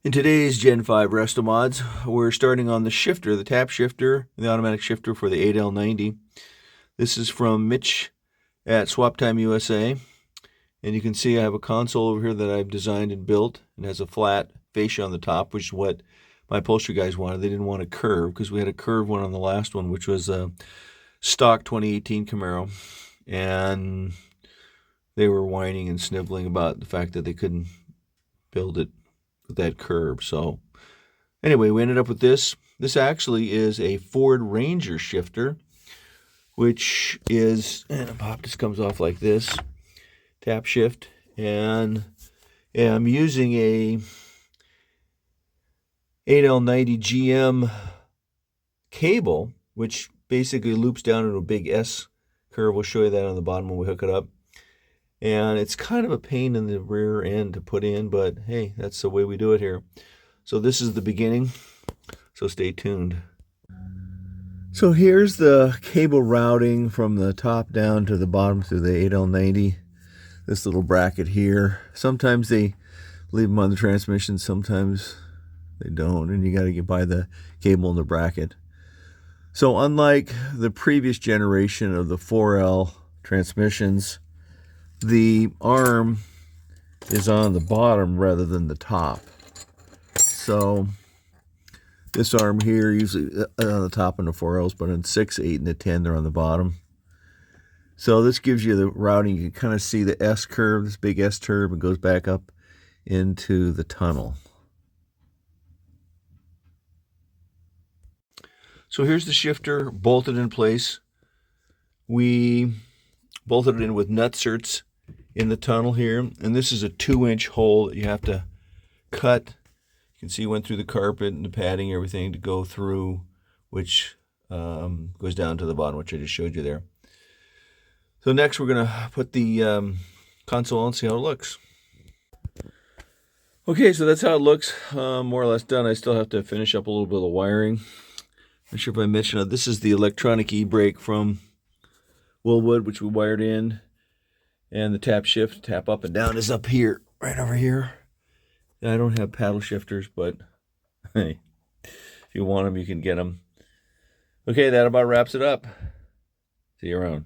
In today's Gen 5 Resto Mods, we're starting on the shifter, the tap shifter, the automatic shifter for the 8L90. This is from Mitch at Swap Time USA. And you can see I have a console over here that I've designed and built. It has a flat fascia on the top, which is what my upholstery guys wanted. They didn't want a curve because we had a curved one on the last one, which was a stock 2018 Camaro. And they were whining and sniveling about the fact that they couldn't build it with that curve. So anyway, we ended up with this. This actually is a Ford Ranger shifter, which is, and a pop just comes off like this, tap shift, and I'm using a 8L90 GM cable, which basically loops down into a big S curve. We'll show you that on the bottom when we hook it up. And it's kind of a pain in the rear end to put in, but hey, that's the way we do it here. So this is the beginning, so stay tuned. So here's the cable routing from the top down to the bottom through the 8L90. This little bracket here. Sometimes they leave them on the transmission, sometimes they don't, and you got to get by the cable in the bracket. So unlike the previous generation of the 4L transmissions, the arm is on the bottom rather than the top. So this arm here, usually on the top in the 4Ls, but in 6, 8, and the 10, they're on the bottom. So this gives you the routing. You can kind of see the S curve, this big S curve, and goes back up into the tunnel. So here's the shifter bolted in place. We bolted it in with nutserts in the tunnel here, and this is a 2-inch hole that you have to cut. You can see it went through the carpet and the padding, everything to go through, which goes down to the bottom, which I just showed you there. So next we're going to put the console on and see how it looks. Okay, so that's how it looks, more or less done. I still have to finish up a little bit of the wiring. Not sure if I mentioned it. This is the electronic e-brake from Willwood, which we wired in. And the tap shift, tap up and down, is up here, right over here. I don't have paddle shifters, but hey, if you want them, you can get them. Okay, that about wraps it up. See you around.